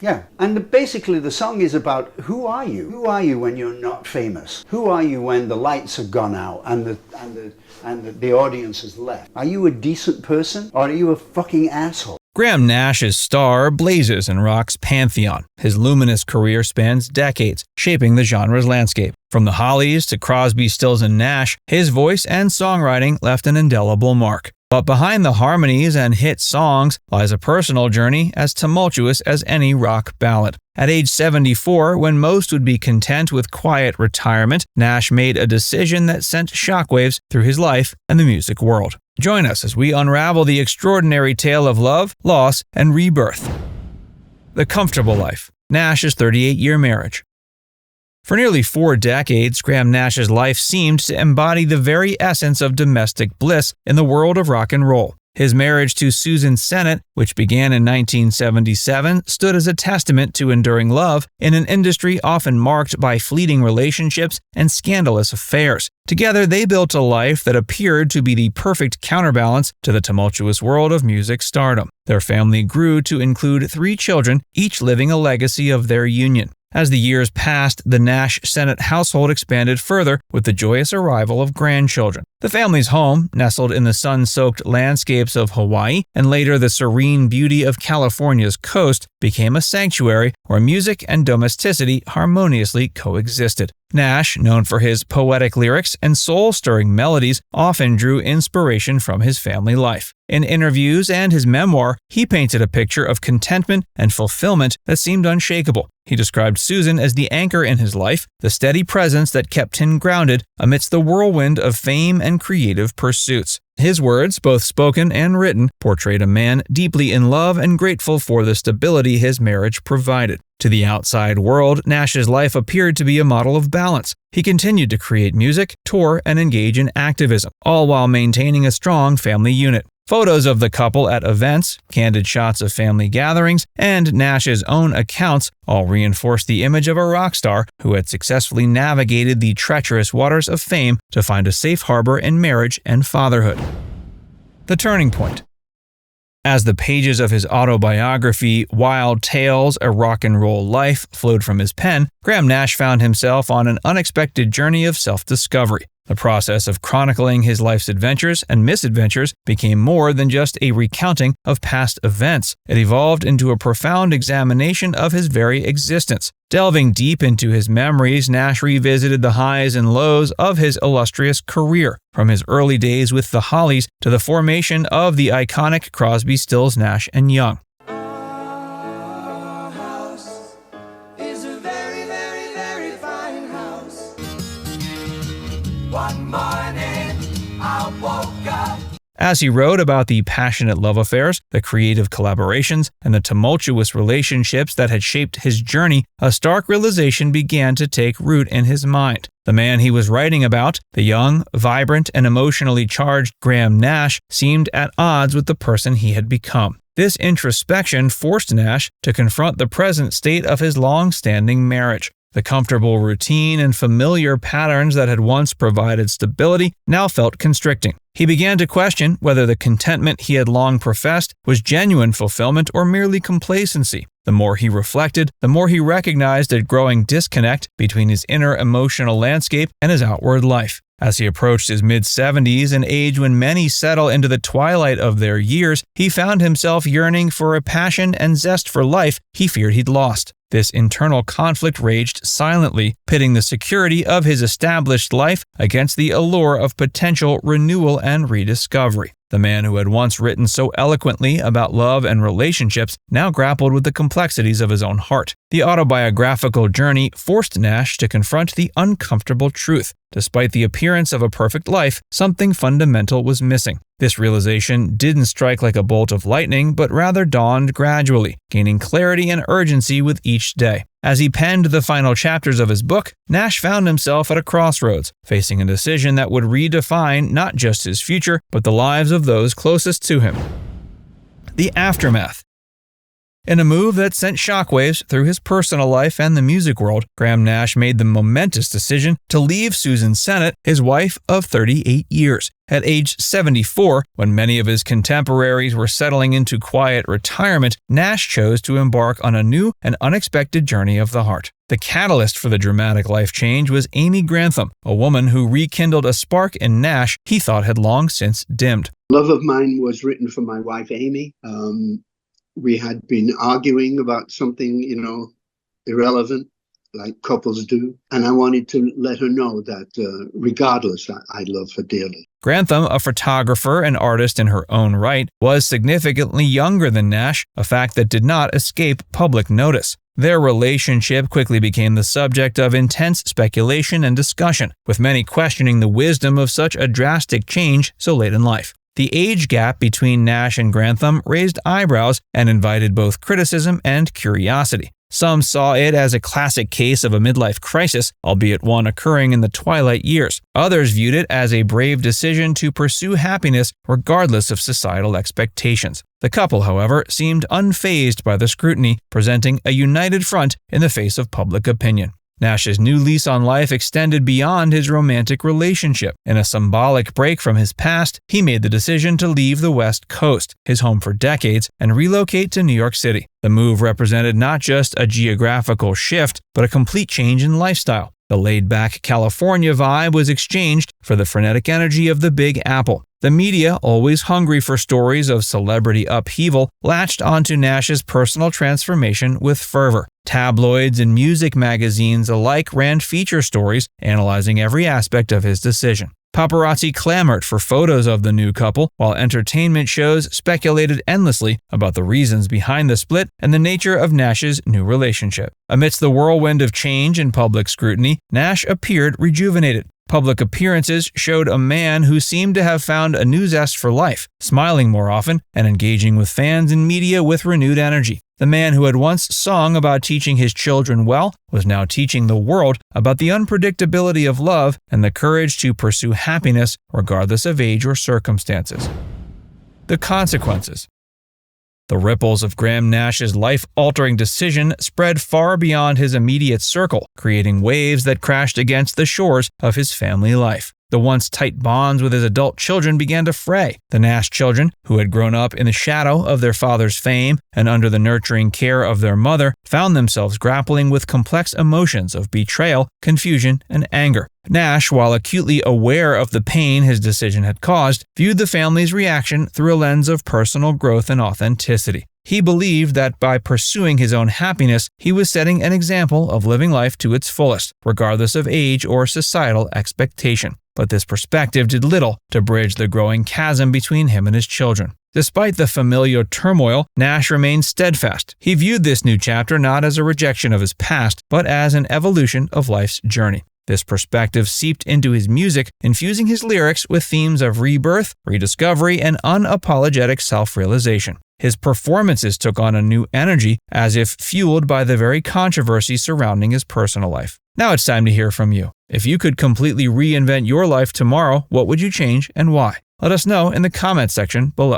Yeah, and basically the song is about who are you? Who are you when you're not famous? Who are you when the lights have gone out and the audience has left? Are you a decent person or are you a fucking asshole? Graham Nash's star blazes in rock's pantheon. His luminous career spans decades, shaping the genre's landscape. From the Hollies to Crosby, Stills, and Nash, his voice and songwriting left an indelible mark. But behind the harmonies and hit songs lies a personal journey as tumultuous as any rock ballad. At age 74, when most would be content with quiet retirement, Nash made a decision that sent shockwaves through his life and the music world. Join us as we unravel the extraordinary tale of love, loss, and rebirth. The Comfortable Life, Nash's 38-year marriage. For nearly 4 decades, Graham Nash's life seemed to embody the very essence of domestic bliss in the world of rock and roll. His marriage to Susan Sennett, which began in 1977, stood as a testament to enduring love in an industry often marked by fleeting relationships and scandalous affairs. Together, they built a life that appeared to be the perfect counterbalance to the tumultuous world of music stardom. Their family grew to include 3 children, each living a legacy of their union. As the years passed, the Nash-Sennett household expanded further with the joyous arrival of grandchildren. The family's home, nestled in the sun-soaked landscapes of Hawaii and later the serene beauty of California's coast, became a sanctuary where music and domesticity harmoniously coexisted. Nash, known for his poetic lyrics and soul-stirring melodies, often drew inspiration from his family life. In interviews and his memoir, he painted a picture of contentment and fulfillment that seemed unshakable. He described Susan as the anchor in his life, the steady presence that kept him grounded amidst the whirlwind of fame and creative pursuits. His words, both spoken and written, portrayed a man deeply in love and grateful for the stability his marriage provided. To the outside world, Nash's life appeared to be a model of balance. He continued to create music, tour, and engage in activism, all while maintaining a strong family unit. Photos of the couple at events, candid shots of family gatherings, and Nash's own accounts all reinforced the image of a rock star who had successfully navigated the treacherous waters of fame to find a safe harbor in marriage and fatherhood. The turning point. As the pages of his autobiography, Wild Tales, A Rock and Roll Life, flowed from his pen, Graham Nash found himself on an unexpected journey of self-discovery. The process of chronicling his life's adventures and misadventures became more than just a recounting of past events. It evolved into a profound examination of his very existence. Delving deep into his memories, Nash revisited the highs and lows of his illustrious career, from his early days with the Hollies to the formation of the iconic Crosby, Stills, Nash & Young. One morning, I woke up. As he wrote about the passionate love affairs, the creative collaborations, and the tumultuous relationships that had shaped his journey, a stark realization began to take root in his mind. The man he was writing about, the young, vibrant, and emotionally charged Graham Nash, seemed at odds with the person he had become. This introspection forced Nash to confront the present state of his long-standing marriage. The comfortable routine and familiar patterns that had once provided stability now felt constricting. He began to question whether the contentment he had long professed was genuine fulfillment or merely complacency. The more he reflected, the more he recognized a growing disconnect between his inner emotional landscape and his outward life. As he approached his mid-70s, an age when many settle into the twilight of their years, he found himself yearning for a passion and zest for life he feared he'd lost. This internal conflict raged silently, pitting the security of his established life against the allure of potential renewal and rediscovery. The man who had once written so eloquently about love and relationships now grappled with the complexities of his own heart. The autobiographical journey forced Nash to confront the uncomfortable truth. Despite the appearance of a perfect life, something fundamental was missing. This realization didn't strike like a bolt of lightning, but rather dawned gradually, gaining clarity and urgency with each day. As he penned the final chapters of his book, Nash found himself at a crossroads, facing a decision that would redefine not just his future, but the lives of those closest to him. The aftermath. In a move that sent shockwaves through his personal life and the music world, Graham Nash made the momentous decision to leave Susan Sennett, his wife of 38 years. At age 74, when many of his contemporaries were settling into quiet retirement, Nash chose to embark on a new and unexpected journey of the heart. The catalyst for the dramatic life change was Amy Grantham, a woman who rekindled a spark in Nash he thought had long since dimmed. Love of Mine was written for my wife, Amy. We had been arguing about something, irrelevant, like couples do. And I wanted to let her know that regardless, I love her dearly. Grantham, a photographer and artist in her own right, was significantly younger than Nash, a fact that did not escape public notice. Their relationship quickly became the subject of intense speculation and discussion, with many questioning the wisdom of such a drastic change so late in life. The age gap between Nash and Grantham raised eyebrows and invited both criticism and curiosity. Some saw it as a classic case of a midlife crisis, albeit one occurring in the twilight years. Others viewed it as a brave decision to pursue happiness regardless of societal expectations. The couple, however, seemed unfazed by the scrutiny, presenting a united front in the face of public opinion. Nash's new lease on life extended beyond his romantic relationship. In a symbolic break from his past, he made the decision to leave the West Coast, his home for decades, and relocate to New York City. The move represented not just a geographical shift, but a complete change in lifestyle. The laid-back California vibe was exchanged for the frenetic energy of the Big Apple. The media, always hungry for stories of celebrity upheaval, latched onto Nash's personal transformation with fervor. Tabloids and music magazines alike ran feature stories analyzing every aspect of his decision. Paparazzi clamored for photos of the new couple, while entertainment shows speculated endlessly about the reasons behind the split and the nature of Nash's new relationship. Amidst the whirlwind of change and public scrutiny, Nash appeared rejuvenated. Public appearances showed a man who seemed to have found a new zest for life, smiling more often and engaging with fans and media with renewed energy. The man who had once sung about teaching his children well was now teaching the world about the unpredictability of love and the courage to pursue happiness regardless of age or circumstances. The consequences. The ripples of Graham Nash's life-altering decision spread far beyond his immediate circle, creating waves that crashed against the shores of his family life. The once tight bonds with his adult children began to fray. The Nash children, who had grown up in the shadow of their father's fame and under the nurturing care of their mother, found themselves grappling with complex emotions of betrayal, confusion, and anger. Nash, while acutely aware of the pain his decision had caused, viewed the family's reaction through a lens of personal growth and authenticity. He believed that by pursuing his own happiness, he was setting an example of living life to its fullest, regardless of age or societal expectation. But this perspective did little to bridge the growing chasm between him and his children. Despite the familial turmoil, Nash remained steadfast. He viewed this new chapter not as a rejection of his past, but as an evolution of life's journey. This perspective seeped into his music, infusing his lyrics with themes of rebirth, rediscovery, and unapologetic self-realization. His performances took on a new energy, as if fueled by the very controversy surrounding his personal life. Now it's time to hear from you. If you could completely reinvent your life tomorrow, what would you change and why? Let us know in the comments section below.